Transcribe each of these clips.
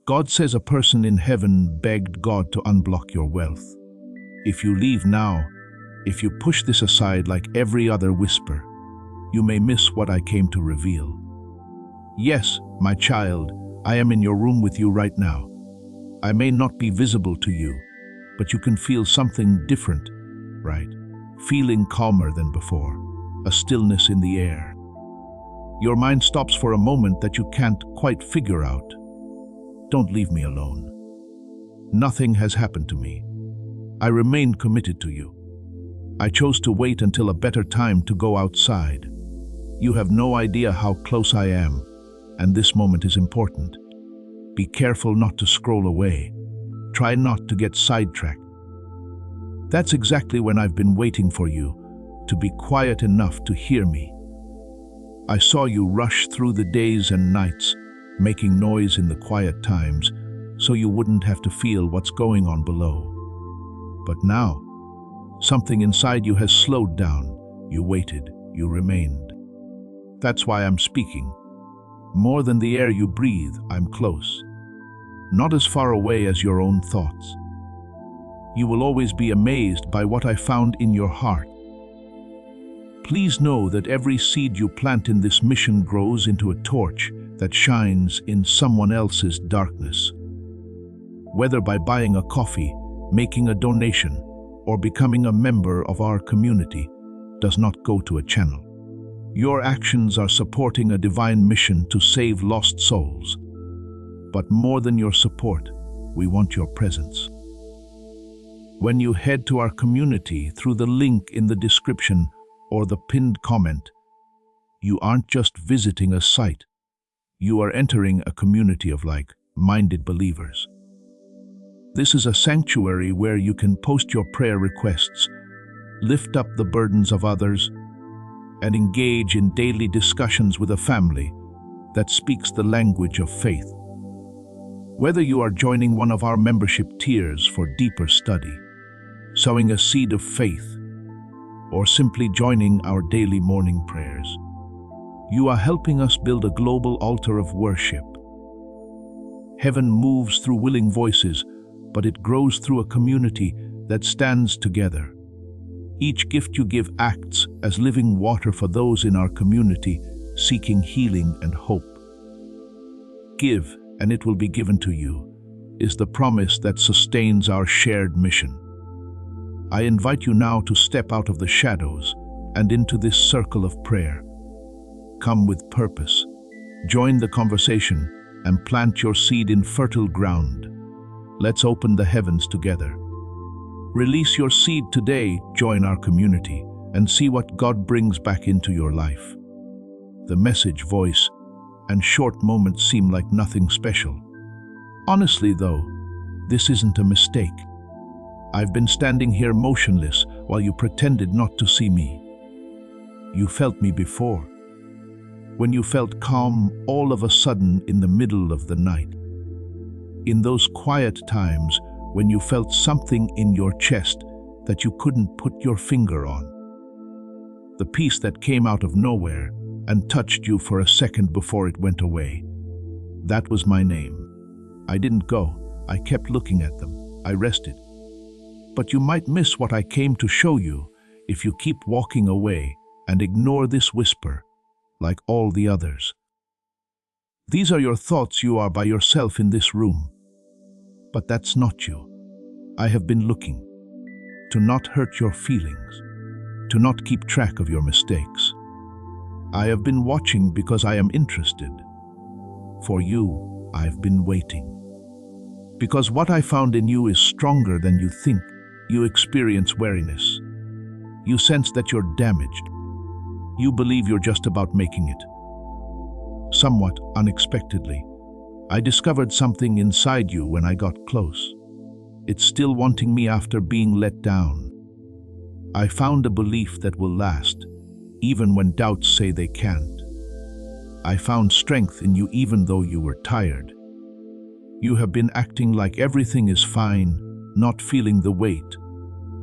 God says a person in heaven begged God to unblock your wealth. If you leave now, if you push this aside like every other whisper, you may miss what I came to reveal. Yes, my child, I am in your room with you right now. I may not be visible to you, but you can feel something different, right? Feeling calmer than before, a stillness in the air. Your mind stops for a moment that you can't quite figure out. Don't leave me alone. Nothing has happened to me. I remain committed to you. I chose to wait until a better time to go outside. You have no idea how close I am, and this moment is important. Be careful not to scroll away. Try not to get sidetracked. That's exactly when I've been waiting for you, to be quiet enough to hear me. I saw you rush through the days and nights, making noise in the quiet times, so you wouldn't have to feel what's going on below. But now, something inside you has slowed down. You waited, you remained. That's why I'm speaking. More than the air you breathe, I'm close. Not as far away as your own thoughts. You will always be amazed by what I found in your heart. Please know that every seed you plant in this mission grows into a torch that shines in someone else's darkness. Whether by buying a coffee, making a donation, or becoming a member of our community, does not go to a channel. Your actions are supporting a divine mission to save lost souls. But more than your support, we want your presence. When you head to our community through the link in the description or the pinned comment, you aren't just visiting a site. You are entering a community of like-minded believers. This is a sanctuary where you can post your prayer requests, lift up the burdens of others, and engage in daily discussions with a family that speaks the language of faith. Whether you are joining one of our membership tiers for deeper study, sowing a seed of faith, or simply joining our daily morning prayers, you are helping us build a global altar of worship. Heaven moves through willing voices, but it grows through a community that stands together. Each gift you give acts as living water for those in our community seeking healing and hope. Give, and it will be given to you, is the promise that sustains our shared mission. I invite you now to step out of the shadows and into this circle of prayer. Come with purpose, join the conversation, and plant your seed in fertile ground. Let's open the heavens together. Release your seed today, join our community, and see what God brings back into your life. The message, voice, and short moments seem like nothing special. Honestly though, this isn't a mistake. I've been standing here motionless while you pretended not to see me. You felt me before. When you felt calm all of a sudden in the middle of the night. In those quiet times when you felt something in your chest that you couldn't put your finger on. The peace that came out of nowhere and touched you for a second before it went away. That was my name. I didn't go. I kept looking at them. I rested. But you might miss what I came to show you if you keep walking away and ignore this whisper, like all the others. These are your thoughts. You are by yourself in this room. But that's not you. I have been looking. To not hurt your feelings. To not keep track of your mistakes. I have been watching because I am interested. For you, I've been waiting. Because what I found in you is stronger than you think. You experience weariness. You sense that you're damaged. You believe you're just about making it. Somewhat unexpectedly, I discovered something inside you when I got close. It's still wanting me after being let down. I found a belief that will last, even when doubts say they can't. I found strength in you even though you were tired. You have been acting like everything is fine, not feeling the weight,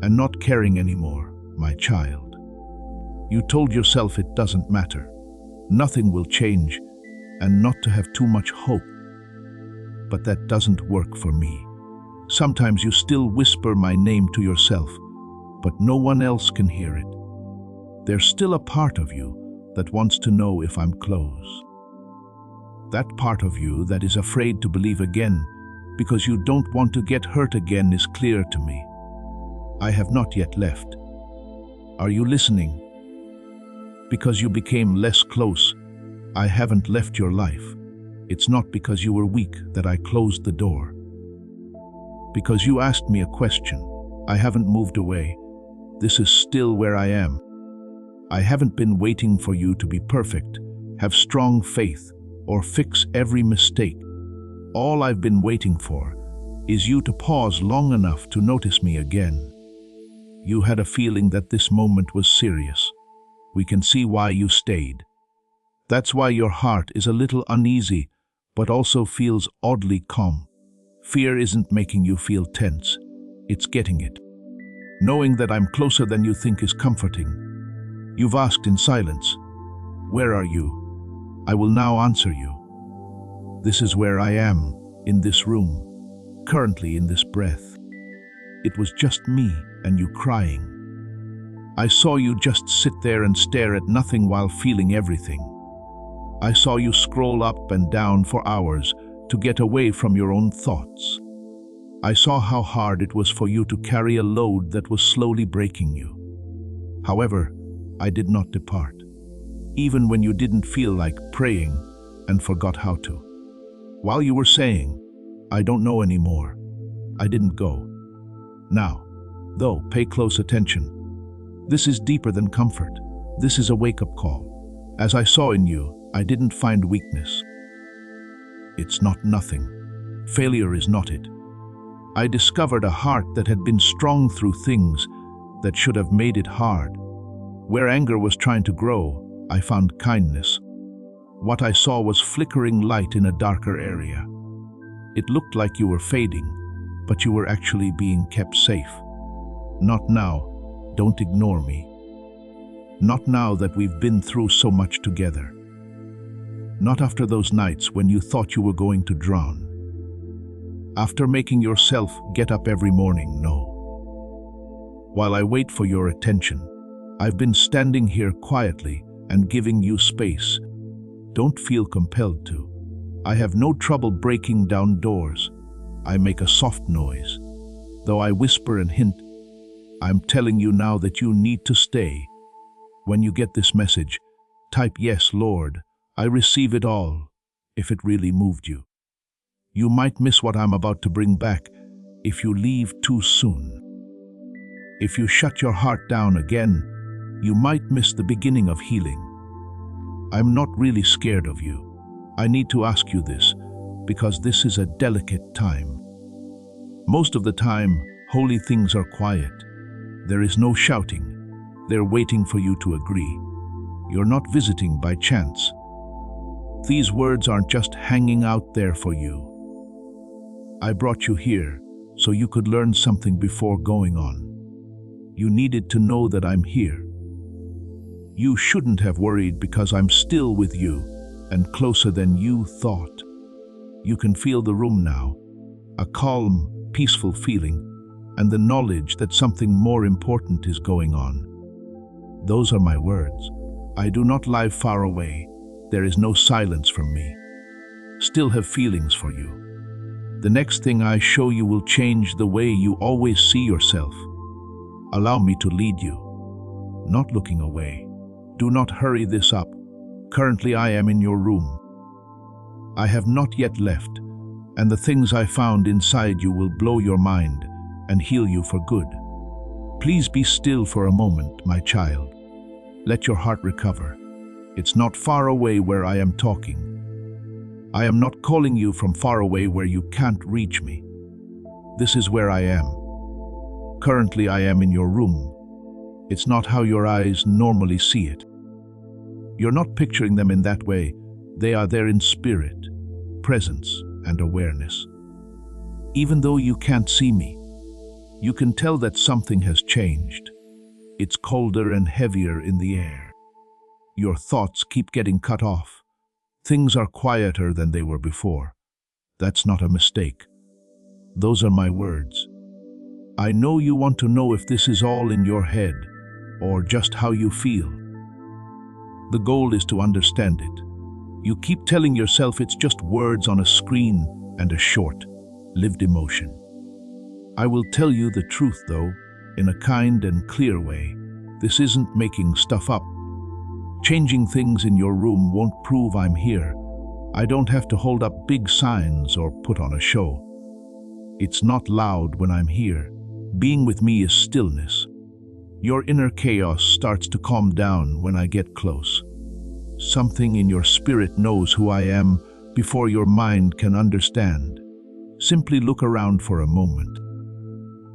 and not caring anymore, my child. You told yourself it doesn't matter, nothing will change, and not to have too much hope. but that doesn't work for me. Sometimes you still whisper my name to yourself, but no one else can hear it. There's still a part of you that wants to know if I'm close. That part of you that is afraid to believe again because you don't want to get hurt again is clear to me. I have not yet left. Are you listening? Because you became less close, I haven't left your life. It's not because you were weak that I closed the door. Because you asked me a question, I haven't moved away. This is still where I am. I haven't been waiting for you to be perfect, have strong faith, or fix every mistake. All I've been waiting for is you to pause long enough to notice me again. You had a feeling that this moment was serious. We can see why you stayed. That's why your heart is a little uneasy, but also feels oddly calm. Fear isn't making you feel tense. It's getting it. Knowing that I'm closer than you think is comforting. You've asked in silence, "Where are you?" I will now answer you. This is where I am, in this room, currently in this breath. It was just me and you crying. I saw you just sit there and stare at nothing while feeling everything. I saw you scroll up and down for hours to get away from your own thoughts. I saw how hard it was for you to carry a load that was slowly breaking you. However, I did not depart, even when you didn't feel like praying and forgot how to. While you were saying, "I don't know anymore," I didn't go. Now, though, pay close attention. This is deeper than comfort. This is a wake-up call. As I saw in you, I didn't find weakness. It's not nothing. Failure is not it. I discovered a heart that had been strong through things that should have made it hard. Where anger was trying to grow, I found kindness. What I saw was flickering light in a darker area. It looked like you were fading, but you were actually being kept safe. Not now. Don't ignore me. Not now that we've been through so much together. Not after those nights when you thought you were going to drown. After making yourself get up every morning, no. While I wait for your attention, I've been standing here quietly and giving you space. Don't feel compelled to. I have no trouble breaking down doors. I make a soft noise. Though I whisper and hint, I'm telling you now that you need to stay. When you get this message, type "Yes, Lord, I receive it all," if it really moved you. You might miss what I'm about to bring back if you leave too soon. If you shut your heart down again, you might miss the beginning of healing. I'm not really scared of you. I need to ask you this, because this is a delicate time. Most of the time, holy things are quiet. There is no shouting. They're waiting for you to agree. You're not visiting by chance. These words aren't just hanging out there for you. I brought you here so you could learn something before going on. You needed to know that I'm here. You shouldn't have worried because I'm still with you and closer than you thought. You can feel the room now, a calm, peaceful feeling, and the knowledge that something more important is going on. Those are my words. I do not lie far away. There is no silence from me. Still have feelings for you. The next thing I show you will change the way you always see yourself. Allow me to lead you, not looking away. Do not hurry this up. Currently I am in your room. I have not yet left, and the things I found inside you will blow your mind and heal you for good. Please be still for a moment, my child. Let your heart recover. It's not far away where I am talking. I am not calling you from far away where you can't reach me. This is where I am. Currently I am in your room. It's not how your eyes normally see it. You're not picturing them in that way. They are there in spirit, presence, and awareness. Even though you can't see me, you can tell that something has changed. It's colder and heavier in the air. Your thoughts keep getting cut off. Things are quieter than they were before. That's not a mistake. Those are my words. I know you want to know if this is all in your head or just how you feel. The goal is to understand it. You keep telling yourself it's just words on a screen and a short, lived emotion. I will tell you the truth, though, in a kind and clear way. This isn't making stuff up. Changing things in your room won't prove I'm here. I don't have to hold up big signs or put on a show. It's not loud when I'm here. Being with me is stillness. Your inner chaos starts to calm down when I get close. Something in your spirit knows who I am before your mind can understand. Simply look around for a moment.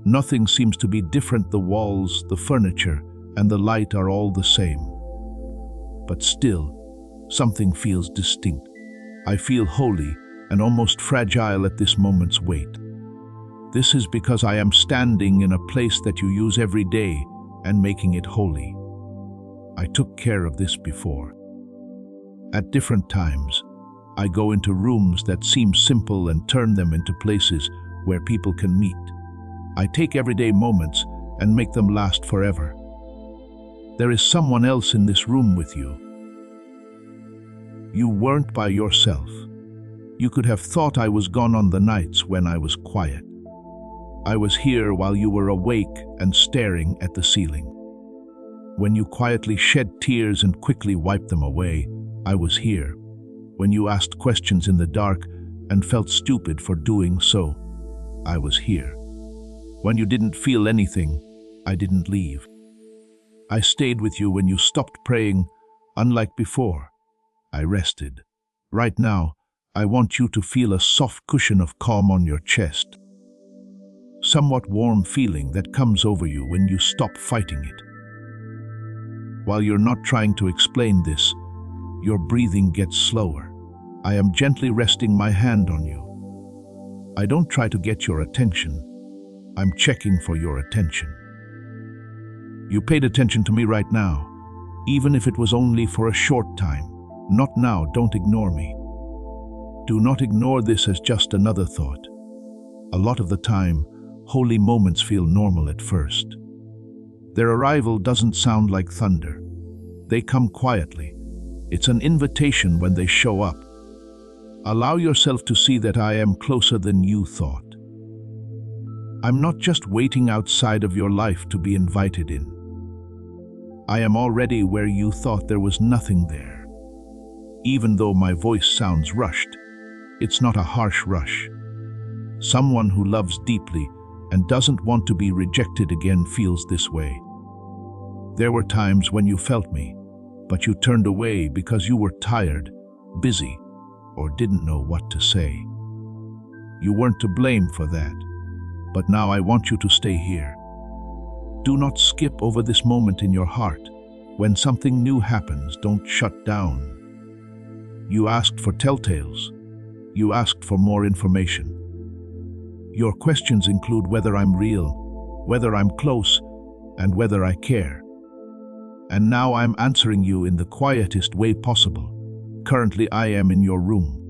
Nothing seems to be different. The walls, the furniture, and the light are all the same. But still, something feels distinct. I feel holy and almost fragile at this moment's weight. This is because I am standing in a place that you use every day and making it holy. I took care of this before. At different times, I go into rooms that seem simple and turn them into places where people can meet. I take everyday moments and make them last forever. There is someone else in this room with you. You weren't by yourself. You could have thought I was gone on the nights when I was quiet. I was here while you were awake and staring at the ceiling. When you quietly shed tears and quickly wiped them away, I was here. When you asked questions in the dark and felt stupid for doing so, I was here. When you didn't feel anything, I didn't leave. I stayed with you when you stopped praying, unlike before. I rested. Right now, I want you to feel a soft cushion of calm on your chest. Somewhat warm feeling that comes over you when you stop fighting it. While you're not trying to explain this, your breathing gets slower. I am gently resting my hand on you. I don't try to get your attention. I'm checking for your attention. You paid attention to me right now, even if it was only for a short time. Not now, don't ignore me. Do not ignore this as just another thought. A lot of the time, holy moments feel normal at first. Their arrival doesn't sound like thunder. They come quietly. It's an invitation when they show up. Allow yourself to see that I am closer than you thought. I'm not just waiting outside of your life to be invited in. I am already where you thought there was nothing there. Even though my voice sounds rushed, it's not a harsh rush. Someone who loves deeply and doesn't want to be rejected again feels this way. There were times when you felt me, but you turned away because you were tired, busy, or didn't know what to say. You weren't to blame for that, but now I want you to stay here. Do not skip over this moment in your heart. When something new happens, don't shut down. You asked for telltales. You asked for more information. Your questions include whether I'm real, whether I'm close, and whether I care. And now I'm answering you in the quietest way possible. Currently, I am in your room.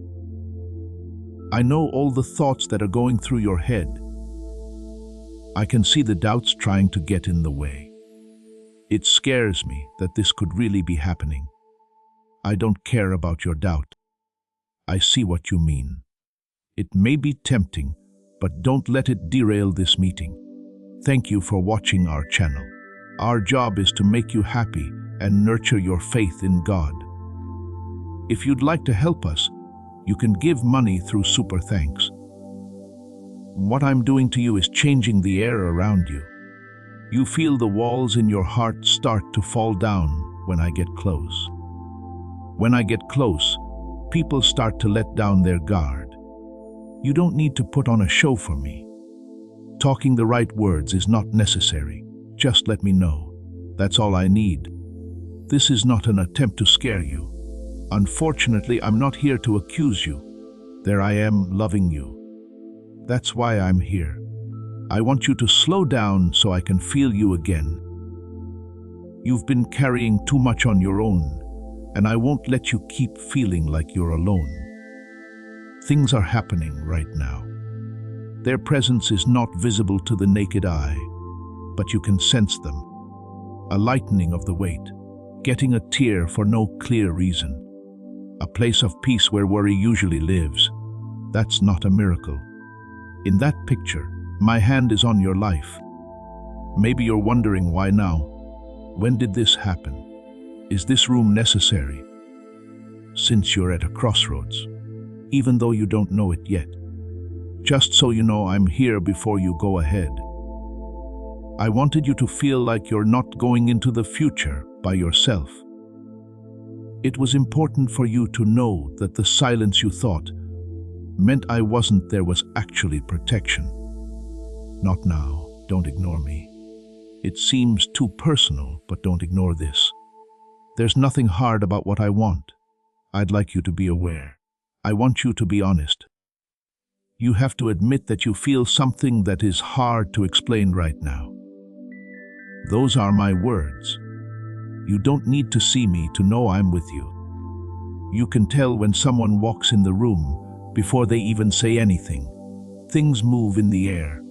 I know all the thoughts that are going through your head. I can see the doubts trying to get in the way. It scares me that this could really be happening. I don't care about your doubt. I see what you mean. It may be tempting, but don't let it derail this meeting. Thank you for watching our channel. Our job is to make you happy and nurture your faith in God. If you'd like to help us, you can give money through Super Thanks. What I'm doing to you is changing the air around you. You feel the walls in your heart start to fall down when I get close. When I get close, people start to let down their guard. You don't need to put on a show for me. Talking the right words is not necessary. Just let me know. That's all I need. This is not an attempt to scare you. Unfortunately, I'm not here to accuse you. There I am, loving you. That's why I'm here. I want you to slow down so I can feel you again. You've been carrying too much on your own, and I won't let you keep feeling like you're alone. Things are happening right now. Their presence is not visible to the naked eye, but you can sense them. A lightening of the weight, getting a tear for no clear reason. A place of peace where worry usually lives. That's not a miracle. In that picture, my hand is on your life. Maybe you're wondering why now. When did this happen? Is this room necessary? Since you're at a crossroads, even though you don't know it yet. Just so you know, I'm here before you go ahead. I wanted you to feel like you're not going into the future by yourself. It was important for you to know that the silence you thought meant I wasn't there was actually protection. Not now. Don't ignore me. It seems too personal, but don't ignore this. There's nothing hard about what I want. I'd like you to be aware. I want you to be honest. You have to admit that you feel something that is hard to explain right now. Those are my words. You don't need to see me to know I'm with you. You can tell when someone walks in the room before they even say anything. Things move in the air.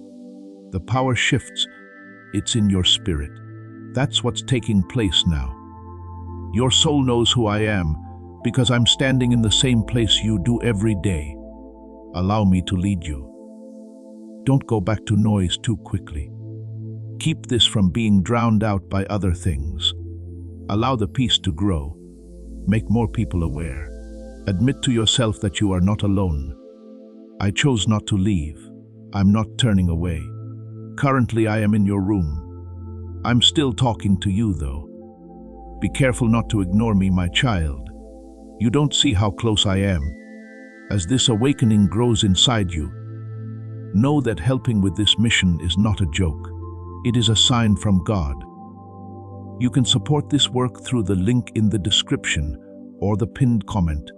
The power shifts. It's in your spirit. That's what's taking place now. Your soul knows who I am because I'm standing in the same place you do every day. Allow me to lead you. Don't go back to noise too quickly. Keep this from being drowned out by other things. Allow the peace to grow. Make more people aware. Admit to yourself that you are not alone. I chose not to leave. I'm not turning away. Currently, I am in your room. I'm still talking to you, though. Be careful not to ignore me, my child. You don't see how close I am. As this awakening grows inside you, know that helping with this mission is not a joke. It is a sign from God. You can support this work through the link in the description or the pinned comment,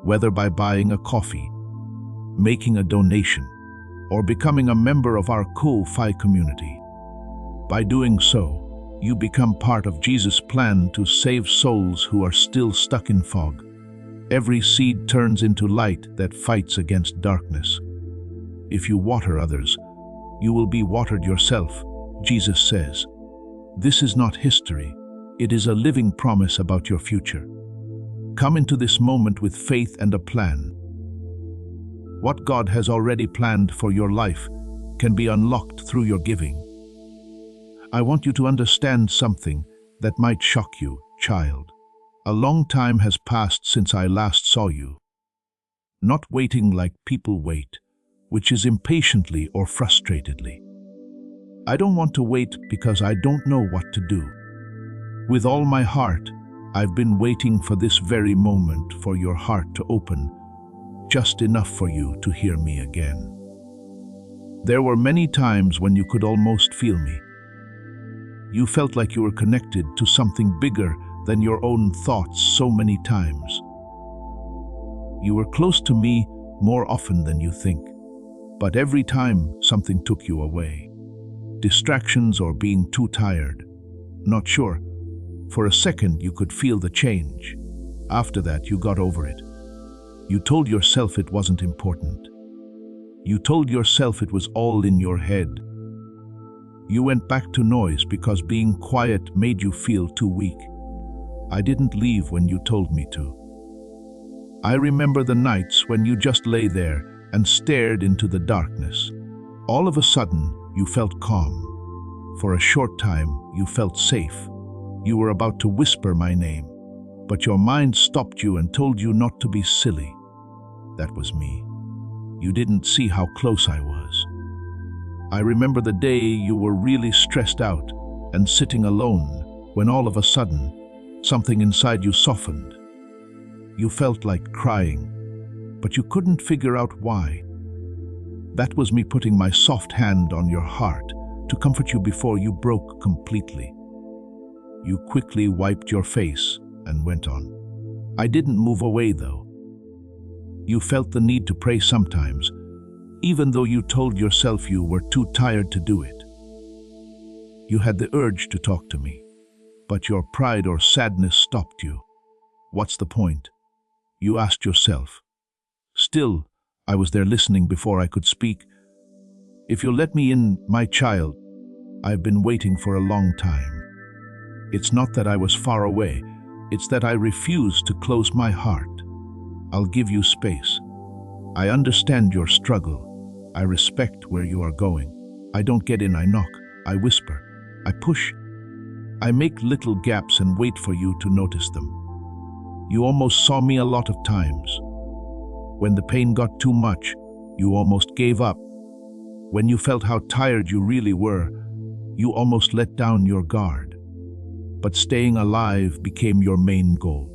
whether by buying a coffee, making a donation, or becoming a member of our Ko-Fi community. By doing so, you become part of Jesus' plan to save souls who are still stuck in fog. Every seed turns into light that fights against darkness. If you water others, you will be watered yourself, Jesus says. This is not history. It is a living promise about your future. Come into this moment with faith and a plan. What God has already planned for your life can be unlocked through your giving. I want you to understand something that might shock you, child. A long time has passed since I last saw you. Not waiting like people wait, which is impatiently or frustratedly. I don't want to wait because I don't know what to do. With all my heart, I've been waiting for this very moment for your heart to open, just enough for you to hear me again. There were many times when you could almost feel me. You felt like you were connected to something bigger than your own thoughts so many times. You were close to me more often than you think, but every time something took you away. Distractions or being too tired. Not sure. For a second you could feel the change. After that you got over it. You told yourself it wasn't important. You told yourself it was all in your head. You went back to noise because being quiet made you feel too weak. I didn't leave when you told me to. I remember the nights when you just lay there and stared into the darkness. All of a sudden, you felt calm. For a short time, you felt safe. You were about to whisper my name, but your mind stopped you and told you not to be silly. That was me. You didn't see how close I was. I remember the day you were really stressed out and sitting alone when all of a sudden, something inside you softened. You felt like crying, but you couldn't figure out why. That was me putting my soft hand on your heart to comfort you before you broke completely. You quickly wiped your face and went on. I didn't move away though. You felt the need to pray sometimes, even though you told yourself you were too tired to do it. You had the urge to talk to me, but your pride or sadness stopped you. What's the point? You asked yourself. Still, I was there listening before I could speak. If you'll let me in, my child, I've been waiting for a long time. It's not that I was far away, it's that I refused to close my heart. I'll give you space. I understand your struggle. I respect where you are going. I don't get in, I knock, I whisper, I push. I make little gaps and wait for you to notice them. You almost saw me a lot of times. When the pain got too much, you almost gave up. When you felt how tired you really were, you almost let down your guard. But staying alive became your main goal.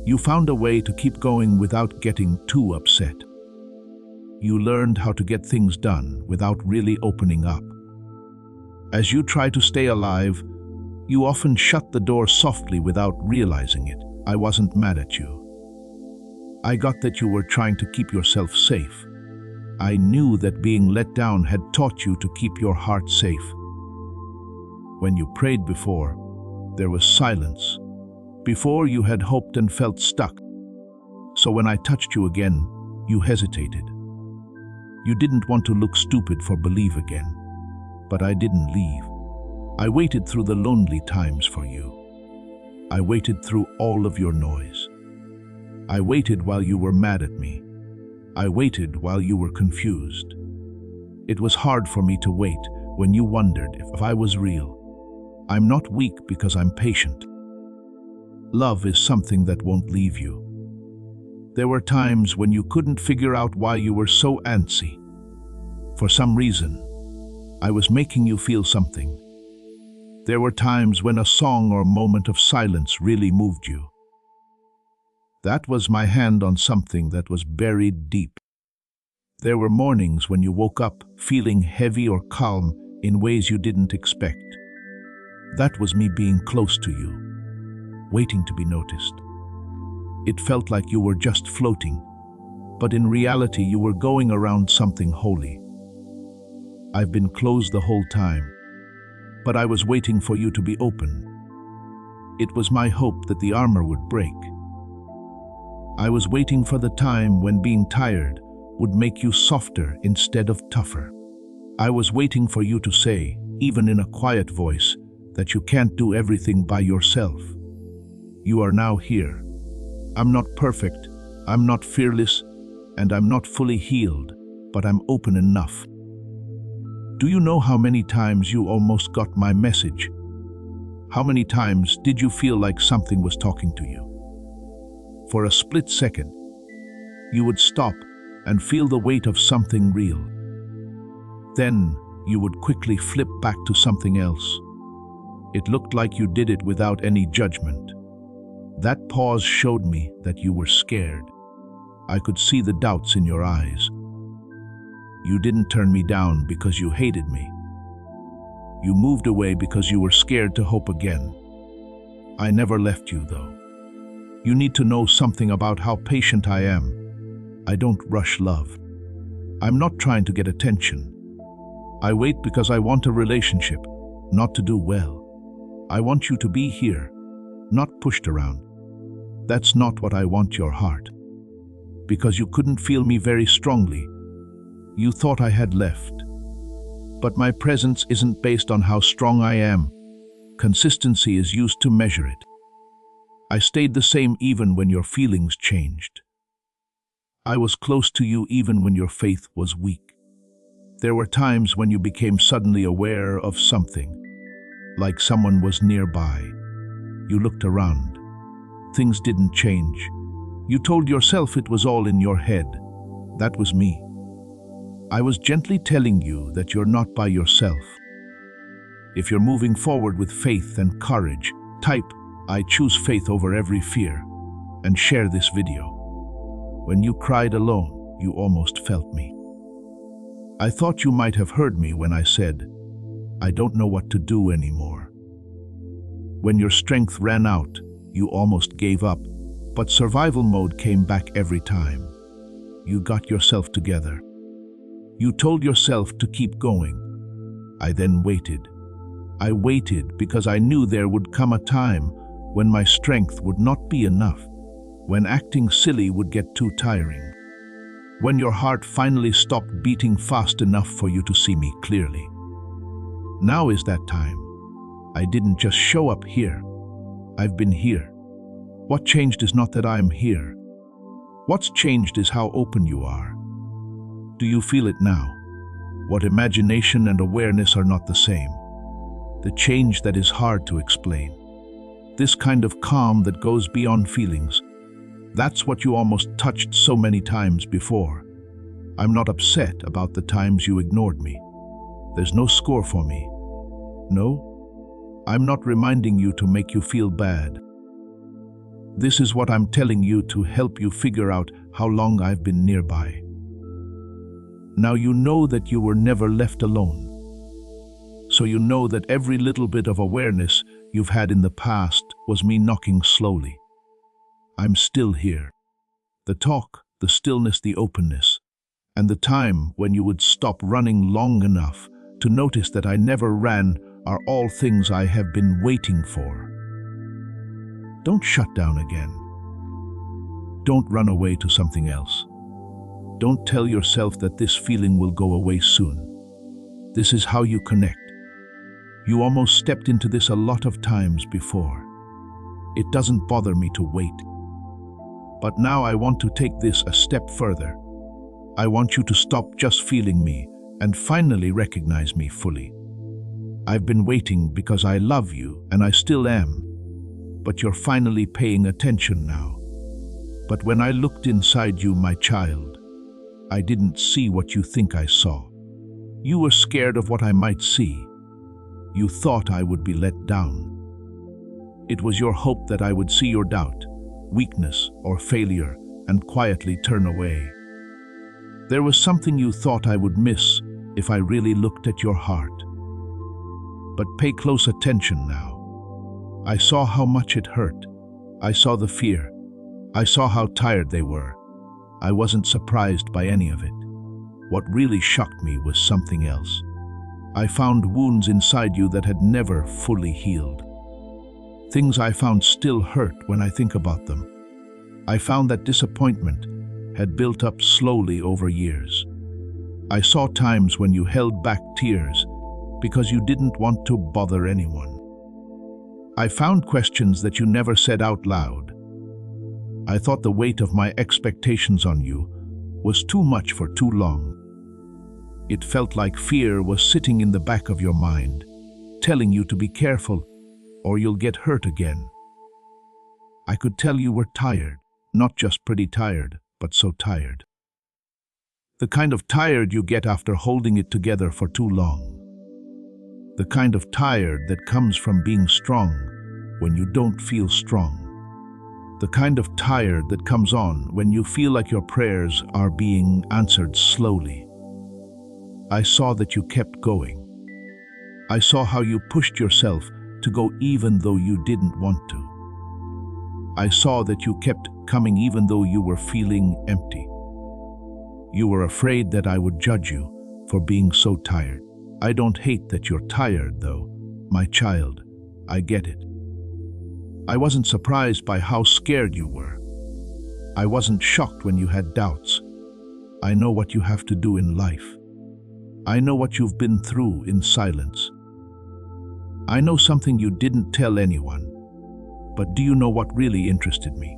You found a way to keep going without getting too upset. You learned how to get things done without really opening up. As you try to stay alive, you often shut the door softly without realizing it. I wasn't mad at you. I got that you were trying to keep yourself safe. I knew that being let down had taught you to keep your heart safe. When you prayed before, there was silence. Before, you had hoped and felt stuck. So when I touched you again, you hesitated. You didn't want to look stupid for believe again. But I didn't leave. I waited through the lonely times for you. I waited through all of your noise. I waited while you were mad at me. I waited while you were confused. It was hard for me to wait when you wondered if I was real. I'm not weak because I'm patient. Love is something that won't leave you. There were times when you couldn't figure out why you were so antsy. For some reason, I was making you feel something. There were times when a song or moment of silence really moved you. That was my hand on something that was buried deep. There were mornings when you woke up feeling heavy or calm in ways you didn't expect. That was me being close to you, waiting to be noticed. It felt like you were just floating, but in reality you were going around something holy. I've been closed the whole time, but I was waiting for you to be open. It was my hope that the armor would break. I was waiting for the time when being tired would make you softer instead of tougher. I was waiting for you to say, even in a quiet voice, that you can't do everything by yourself. You are now here. I'm not perfect, I'm not fearless, and I'm not fully healed, but I'm open enough. Do you know how many times you almost got my message? How many times did you feel like something was talking to you? For a split second, you would stop and feel the weight of something real. Then you would quickly flip back to something else. It looked like you did it without any judgment. That pause showed me that you were scared. I could see the doubts in your eyes. You didn't turn me down because you hated me. You moved away because you were scared to hope again. I never left you, though. You need to know something about how patient I am. I don't rush love. I'm not trying to get attention. I wait because I want a relationship, not to do well. I want you to be here, not pushed around. That's not what I want your heart. Because you couldn't feel me very strongly. You thought I had left. But my presence isn't based on how strong I am. Consistency is used to measure it. I stayed the same even when your feelings changed. I was close to you even when your faith was weak. There were times when you became suddenly aware of something, like someone was nearby. You looked around. Things didn't change. You told yourself it was all in your head. That was me. I was gently telling you that you're not by yourself. If you're moving forward with faith and courage, type, "I choose faith over every fear," and share this video. When you cried alone, you almost felt me. I thought you might have heard me when I said, "I don't know what to do anymore." When your strength ran out, you almost gave up, but survival mode came back every time. You got yourself together. You told yourself to keep going. I then waited. I waited because I knew there would come a time when my strength would not be enough, when acting silly would get too tiring. when your heart finally stopped beating fast enough for you to see me clearly. Now is that time. I didn't just show up here. I've been here. What changed is not that I'm here. What's changed is how open you are. Do you feel it now? What imagination and awareness are not the same. The change that is hard to explain. This kind of calm that goes beyond feelings. That's what you almost touched so many times before. I'm not upset about the times you ignored me. There's no score for me. No, I'm not reminding you to make you feel bad. This is what I'm telling you to help you figure out how long I've been nearby. Now you know that you were never left alone. So you know that every little bit of awareness you've had in the past was me knocking slowly. I'm still here. The talk, the stillness, the openness, and the time when you would stop running long enough to notice that I never ran are all things I have been waiting for. Don't shut down again. Don't run away to something else. Don't tell yourself that this feeling will go away soon. This is how you connect. You almost stepped into this a lot of times before. It doesn't bother me to wait. But now I want to take this a step further. I want you to stop just feeling me and finally recognize me fully. I've been waiting because I love you, and I still am. But you're finally paying attention now. But when I looked inside you, my child, I didn't see what you think I saw. You were scared of what I might see. You thought I would be let down. It was your hope that I would see your doubt, weakness, or failure and quietly turn away. There was something you thought I would miss if I really looked at your heart. But pay close attention now. I saw how much it hurt. I saw the fear. I saw how tired they were. I wasn't surprised by any of it. What really shocked me was something else. I found wounds inside you that had never fully healed. Things I found still hurt when I think about them. I found that disappointment had built up slowly over years. I saw times when you held back tears because you didn't want to bother anyone. I found questions that you never said out loud. I thought the weight of my expectations on you was too much for too long. It felt like fear was sitting in the back of your mind, telling you to be careful or you'll get hurt again. I could tell you were tired, not just pretty tired, but so tired. The kind of tired you get after holding it together for too long. The kind of tired that comes from being strong when you don't feel strong. The kind of tired that comes on when you feel like your prayers are being answered slowly. I saw that you kept going. I saw how you pushed yourself to go even though you didn't want to. I saw that you kept coming even though you were feeling empty. You were afraid that I would judge you for being so tired. I don't hate that you're tired, though, my child. I get it. I wasn't surprised by how scared you were. I wasn't shocked when you had doubts. I know what you have to do in life. I know what you've been through in silence. I know something you didn't tell anyone. But do you know what really interested me?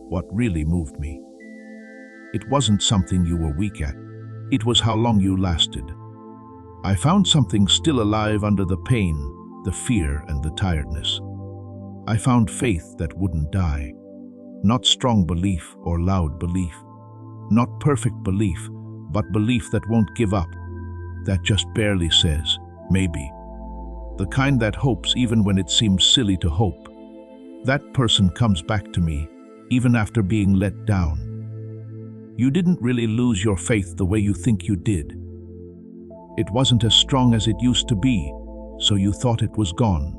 What really moved me? It wasn't something you were weak at. It was how long you lasted. I found something still alive under the pain, the fear, and the tiredness. I found faith that wouldn't die. Not strong belief or loud belief. Not perfect belief, but belief that won't give up. That just barely says, maybe. The kind that hopes even when it seems silly to hope. That person comes back to me, even after being let down. You didn't really lose your faith the way you think you did. It wasn't as strong as it used to be, so you thought it was gone.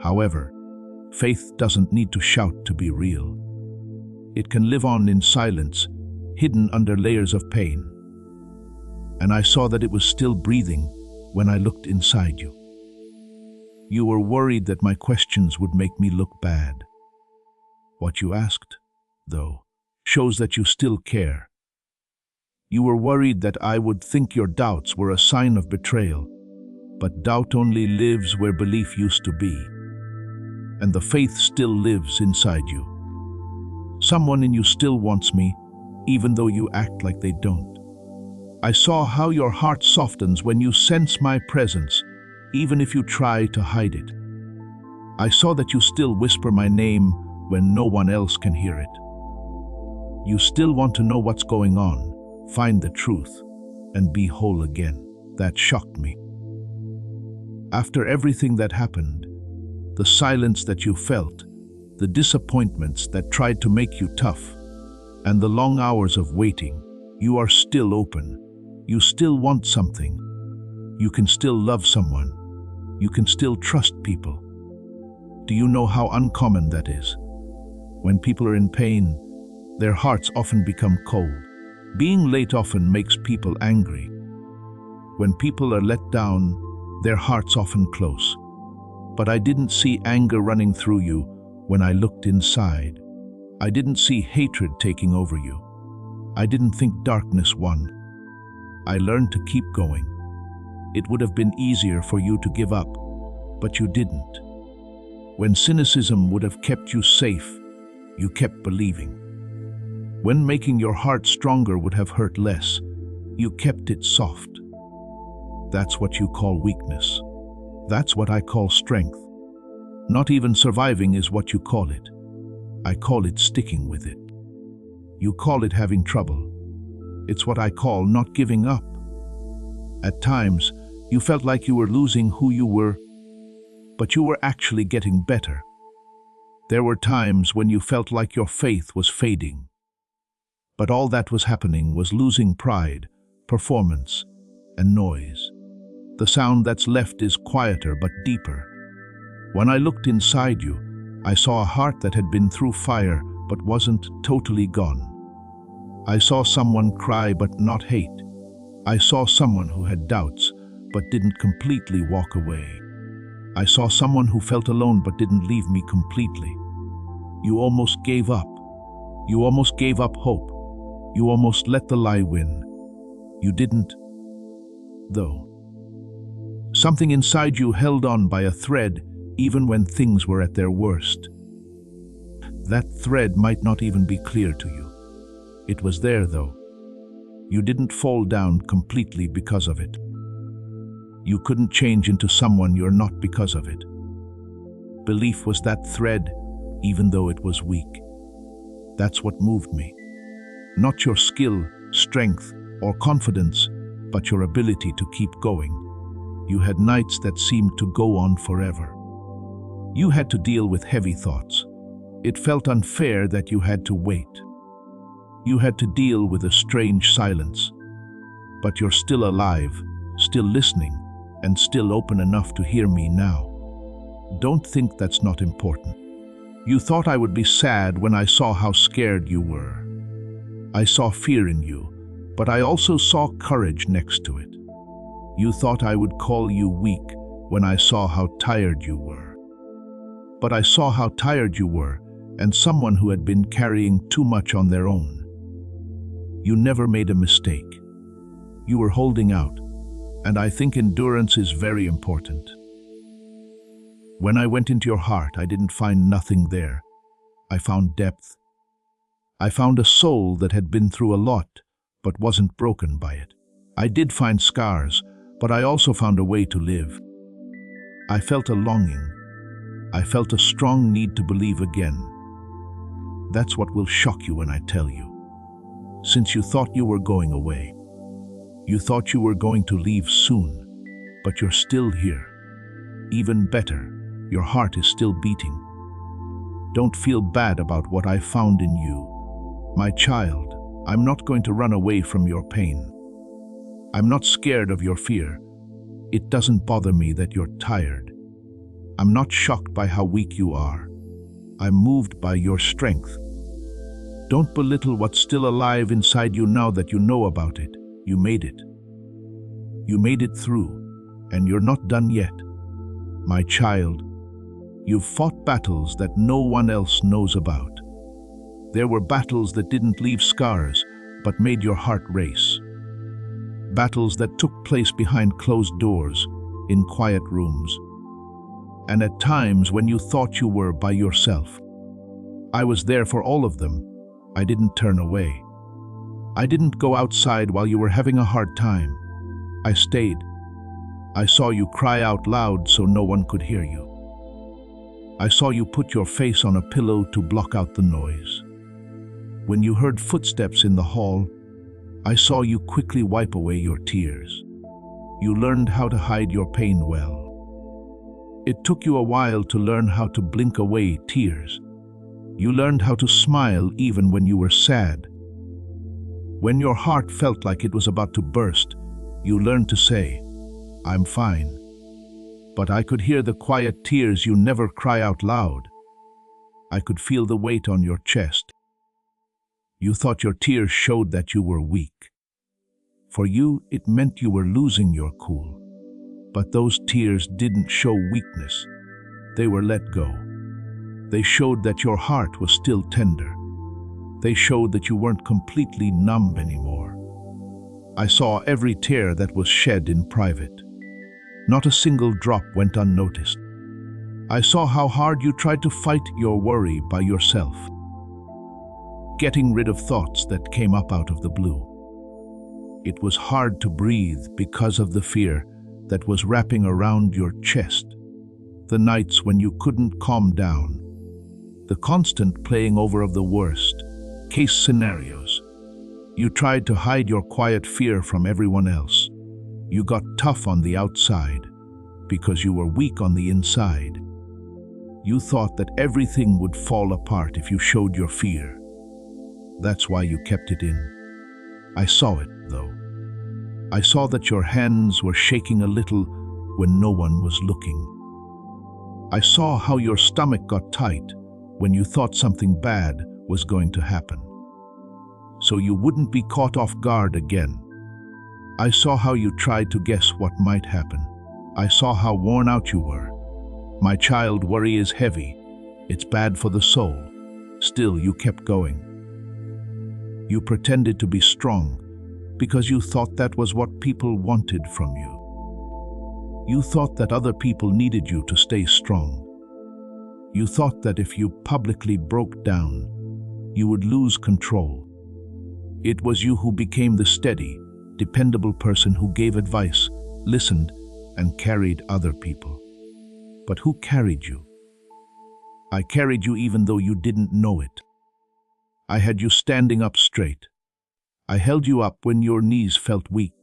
However, faith doesn't need to shout to be real. It can live on in silence, hidden under layers of pain. And I saw that it was still breathing when I looked inside you. You were worried that my questions would make me look bad. What you asked, though, shows that you still care. You were worried that I would think your doubts were a sign of betrayal, but doubt only lives where belief used to be, and the faith still lives inside you. Someone in you still wants me, even though you act like they don't. I saw how your heart softens when you sense my presence, even if you try to hide it. I saw that you still whisper my name when no one else can hear it. You still want to know what's going on, find the truth, and be whole again. That shocked me. After everything that happened, the silence that you felt, the disappointments that tried to make you tough, and the long hours of waiting, you are still open. You still want something. You can still love someone. You can still trust people. Do you know how uncommon that is? When people are in pain, their hearts often become cold. Being late often makes people angry. When people are let down, their hearts often close. But I didn't see anger running through you when I looked inside. I didn't see hatred taking over you. I didn't think darkness won. I learned to keep going. It would have been easier for you to give up, but you didn't. When cynicism would have kept you safe, you kept believing. When making your heart stronger would have hurt less, you kept it soft. That's what you call weakness. That's what I call strength. Not even surviving is what you call it. I call it sticking with it. You call it having trouble. It's what I call not giving up. At times, you felt like you were losing who you were, but you were actually getting better. There were times when you felt like your faith was fading. But all that was happening was losing pride, performance, and noise. The sound that's left is quieter but deeper. When I looked inside you, I saw a heart that had been through fire but wasn't totally gone. I saw someone cry but not hate. I saw someone who had doubts but didn't completely walk away. I saw someone who felt alone but didn't leave me completely. You almost gave up. You almost gave up hope. You almost let the lie win. You didn't, though. Something inside you held on by a thread even when things were at their worst. That thread might not even be clear to you. It was there, though. You didn't fall down completely because of it. You couldn't change into someone you're not because of it. Belief was that thread, even though it was weak. That's what moved me. Not your skill, strength, or confidence, but your ability to keep going. You had nights that seemed to go on forever. You had to deal with heavy thoughts. It felt unfair that you had to wait. You had to deal with a strange silence. But you're still alive, still listening, and still open enough to hear me now. Don't think that's not important. You thought I would be sad when I saw how scared you were. I saw fear in you, but I also saw courage next to it. You thought I would call you weak when I saw how tired you were. But I saw how tired you were, and someone who had been carrying too much on their own. You never made a mistake. You were holding out, and I think endurance is very important. When I went into your heart, I didn't find nothing there. I found depth. I found a soul that had been through a lot, but wasn't broken by it. I did find scars, but I also found a way to live. I felt a longing. I felt a strong need to believe again. That's what will shock you when I tell you. Since you thought you were going away, you thought you were going to leave soon, but you're still here. Even better, your heart is still beating. Don't feel bad about what I found in you. My child, I'm not going to run away from your pain. I'm not scared of your fear. It doesn't bother me that you're tired. I'm not shocked by how weak you are. I'm moved by your strength. Don't belittle what's still alive inside you now that you know about it. You made it. You made it through, and you're not done yet. My child, you've fought battles that no one else knows about. There were battles that didn't leave scars, but made your heart race. battles that took place behind closed doors, in quiet rooms, and at times when you thought you were by yourself. I was there for all of them. I didn't turn away. I didn't go outside while you were having a hard time. I stayed. I saw you cry out loud so no one could hear you. I saw you put your face on a pillow to block out the noise. When you heard footsteps in the hall, I saw you quickly wipe away your tears. You learned how to hide your pain well. It took you a while to learn how to blink away tears. You learned how to smile even when you were sad. When your heart felt like it was about to burst, you learned to say, "I'm fine." But I could hear the quiet tears you never cry out loud. I could feel the weight on your chest. You thought your tears showed that you were weak. For you, it meant you were losing your cool. But those tears didn't show weakness. They were let go. They showed that your heart was still tender. They showed that you weren't completely numb anymore. I saw every tear that was shed in private. Not a single drop went unnoticed. I saw how hard you tried to fight your worry by yourself, getting rid of thoughts that came up out of the blue. It was hard to breathe because of the fear that was wrapping around your chest. The nights when you couldn't calm down. The constant playing over of the worst case scenarios. You tried to hide your quiet fear from everyone else. You got tough on the outside because you were weak on the inside. You thought that everything would fall apart if you showed your fear. That's why you kept it in. I saw it, though. I saw that your hands were shaking a little when no one was looking. I saw how your stomach got tight when you thought something bad was going to happen, so you wouldn't be caught off guard again. I saw how you tried to guess what might happen. I saw how worn out you were. My child, worry is heavy. It's bad for the soul. Still, you kept going. You pretended to be strong because you thought that was what people wanted from you. You thought that other people needed you to stay strong. You thought that if you publicly broke down, you would lose control. It was you who became the steady, dependable person who gave advice, listened, and carried other people. But who carried you? I carried you even though you didn't know it. I had you standing up straight. I held you up when your knees felt weak.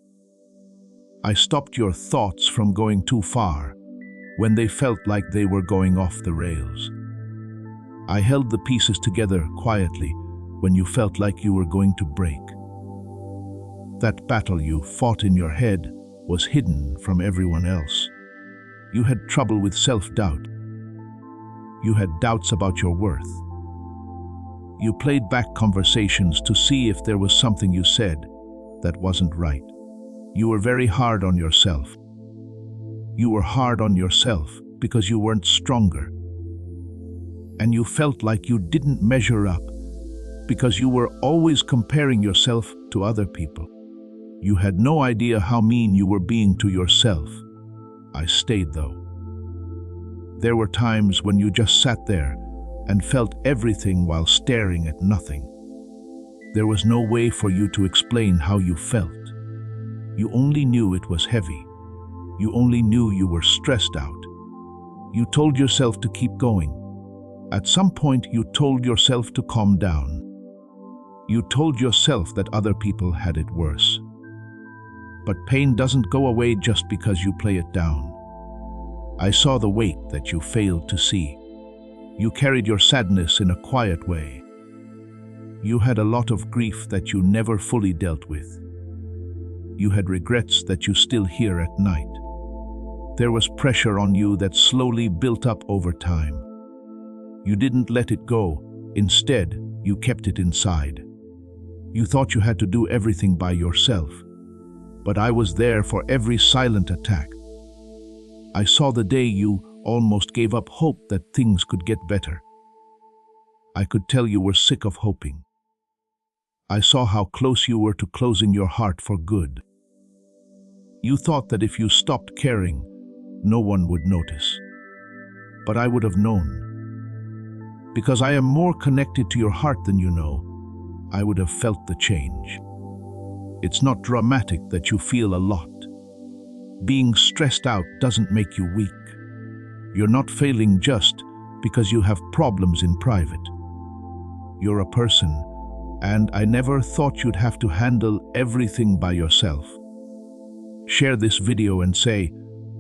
I stopped your thoughts from going too far when they felt like they were going off the rails. I held the pieces together quietly when you felt like you were going to break. That battle you fought in your head was hidden from everyone else. You had trouble with self-doubt. You had doubts about your worth. You played back conversations to see if there was something you said that wasn't right. You were very hard on yourself. You were hard on yourself because you weren't stronger. And you felt like you didn't measure up because you were always comparing yourself to other people. You had no idea how mean you were being to yourself. I stayed, though. There were times when you just sat there and felt everything while staring at nothing. There was no way for you to explain how you felt. You only knew it was heavy. You only knew you were stressed out. You told yourself to keep going. At some point, you told yourself to calm down. You told yourself that other people had it worse. But pain doesn't go away just because you play it down. I saw the weight that you failed to see. You carried your sadness in a quiet way. You had a lot of grief that you never fully dealt with. You had regrets that you still hear at night. There was pressure on you that slowly built up over time. You didn't let it go. Instead, you kept it inside. You thought you had to do everything by yourself. But I was there for every silent attack. I saw the day you almost gave up hope that things could get better. I could tell you were sick of hoping. I saw how close you were to closing your heart for good. You thought that if you stopped caring, no one would notice. But I would have known. Because I am more connected to your heart than you know, I would have felt the change. It's not dramatic that you feel a lot. Being stressed out doesn't make you weak. You're not failing just because you have problems in private. You're a person, and I never thought you'd have to handle everything by yourself. Share this video and say,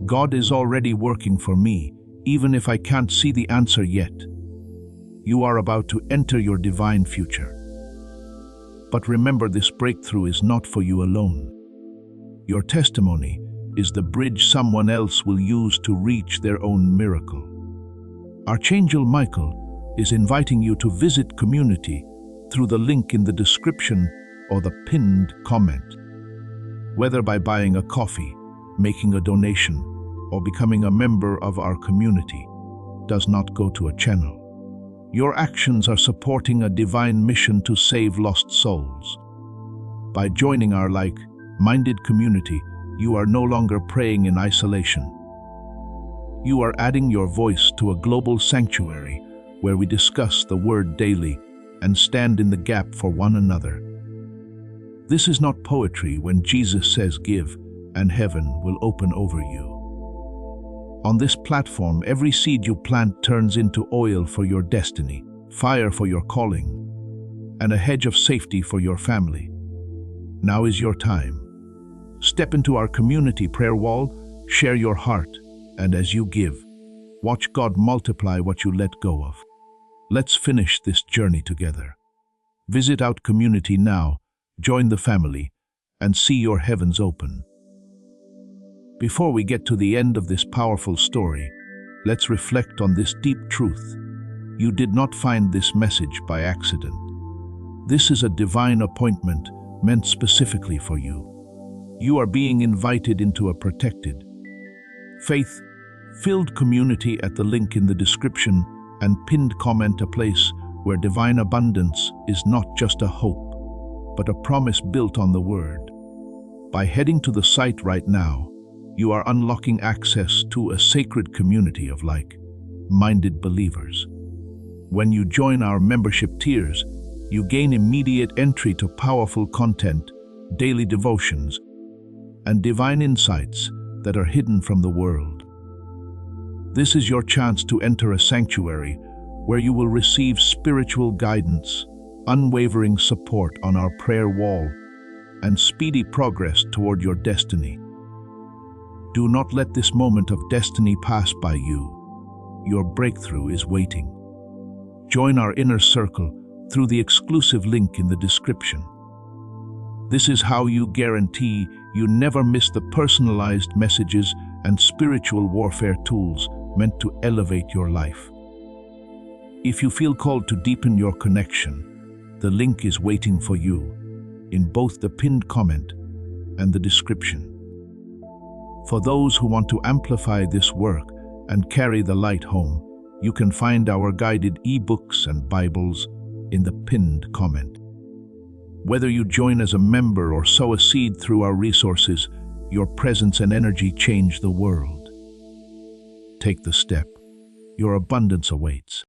God is already working for me, even if I can't see the answer yet. You are about to enter your divine future. But remember, this breakthrough is not for you alone. Your testimony is the bridge someone else will use to reach their own miracle. Archangel Michael is inviting you to visit community through the link in the description or the pinned comment. Whether by buying a coffee, making a donation, or becoming a member of our community, does not go to a channel. Your actions are supporting a divine mission to save lost souls. By joining our like-minded community, you are no longer praying in isolation. You are adding your voice to a global sanctuary where we discuss the Word daily and stand in the gap for one another. This is not poetry when Jesus says give, and heaven will open over you. On this platform, every seed you plant turns into oil for your destiny, fire for your calling, and a hedge of safety for your family. Now is your time. Step into our community prayer wall, share your heart, and as you give, watch God multiply what you let go of. Let's finish this journey together. Visit our community now, join the family, and see your heavens open. Before we get to the end of this powerful story, let's reflect on this deep truth. You did not find this message by accident. This is a divine appointment meant specifically for you. You are being invited into a protected, faith-filled community at the link in the description and pinned comment, a place where divine abundance is not just a hope, but a promise built on the Word. By heading to the site right now, you are unlocking access to a sacred community of like-minded believers. When you join our membership tiers, you gain immediate entry to powerful content, daily devotions, and divine insights that are hidden from the world. This is your chance to enter a sanctuary where you will receive spiritual guidance, unwavering support on our prayer wall, and speedy progress toward your destiny. Do not let this moment of destiny pass by you. Your breakthrough is waiting. Join our inner circle through the exclusive link in the description. This is how you guarantee you never miss the personalized messages and spiritual warfare tools meant to elevate your life. If you feel called to deepen your connection, the link is waiting for you in both the pinned comment and the description. For those who want to amplify this work and carry the light home, you can find our guided ebooks and Bibles in the pinned comment. Whether you join as a member or sow a seed through our resources, your presence and energy change the world. Take the step. Your abundance awaits.